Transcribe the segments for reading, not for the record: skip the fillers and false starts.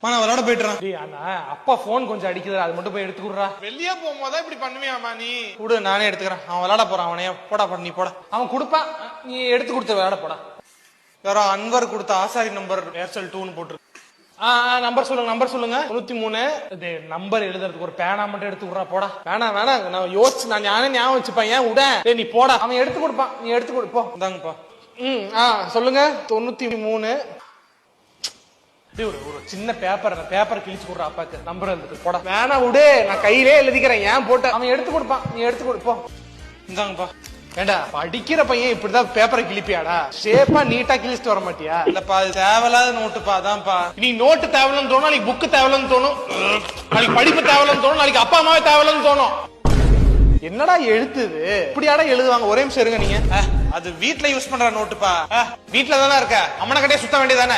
நான் விளையாட போயிட்டுறேன். டேய் அண்ணா அப்பா போன் கொஞ்சம் அடிக்குது, அது மட்டும் போய் எடுத்துக்குறா. வெளியே போகும்போது இப்படி பண்ணுவியாமா நீ? விடு நானே எடுத்துக்கிறேன். அவன் விளையாட போறான். அவனையே போடா பண்ணி போட. அவன் கொடுப்பான், நீ எடுத்து கொடுத்து விளையாட போடா. யாரோ அன்வர் கொடுத்த ஆசாரி நம்பர் ஏர்செல் 2ன்னு போட்டுரு. நம்பர் சொல்லுங்க 93. நம்பர் எழுதுறதுக்கு ஒரு பேனா மட்டும் எடுத்து விடுறா போடா. வேணாம் நான் யோசிச்சு நான் ஞாபகம் வச்சுப்பேன். ஏன் விட நீ போடா. அவன் எடுத்து கொடுப்பான், நீ எடுத்து கொடுப்போ. இந்தாங்கப்பா. சொல்லுங்க 93. ஒரு சின்ன பேப்பர் கிழிச்சு கொடுறா அப்பாக்கு. நம்பர் எழுதுக்கு போடா. வேணா விடு, நான் கையிலே எழுதிக்கிறேன். ஏன் போட்ட? அவன் எடுத்து கொடுப்பான், நீ எடுத்து கொடுப்போ. இந்தாங்கப்பா. ஏண்டா படிக்கிற பையன் இப்படிதான் பேப்பரை கிழிப்பியாடா? ஷேப்பா நீட்டா கிழிச்சிட்டு வர மாட்டியா? இல்லப்பா அது தேவையில்லாத நோட்டுப்பா. அதான்ப்பா. நீ நோட்டு தேவையில்லன்னு தோணும், நாளைக்கு புக்கு தேவையில்லன்னு தோணும், நாளைக்கு படிப்பு தேவையில்லன்னு தோணும், நாளைக்கு அப்பா அம்மாவே தேவையில்லன்னு தோணும். என்னடா எழுத்துது? இப்படியாடா எழுதுவாங்க? ஒரே நிமிஷம் இருங்க. நீங்க அது வீட்டுல யூஸ் பண்ற நோட்டுப்பா. வீட்டுல தானே இருக்க, அம்மனை கட்டே சுத்த வேண்டியதானே?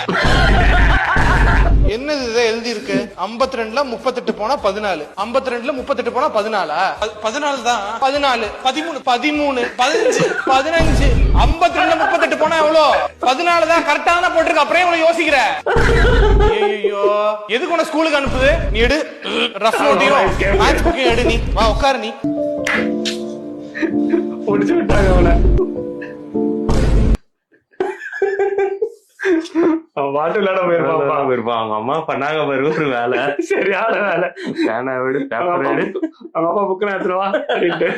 என்னது இதை எழுதி இருக்கு? 52ல 38 போனா 14, 52ல 38 போனா 14. 14 தான். 14, 13, 13, 15, 15, 52ல 38 போனா எவ்வளோ? 14 தான் கரெக்டா தானே போட்டிருக்கு. அப்புறம் இவ்வளவு யோசிக்கிற? ஐயோ எதுக்கு உன ஸ்கூலுக்கு அனுப்புது? நீ எடு ரஃப் நோட்டையும் மேட்ச் புக்கையும் எடு. நீ வா உட்காரு. நீ முடிச்சு விட்டாங்க அவனை. அவன் பாட்டு விளையாட போயிருப்பான். அவங்க அம்மா பண்ணாங்க பாரு ஒரு வேலை, சரியான வேலை. பேனா விடு, பேப்பர் எடு, அவங்க அப்பா புக்கு எடுத்துருவா அப்படின்ட்டு.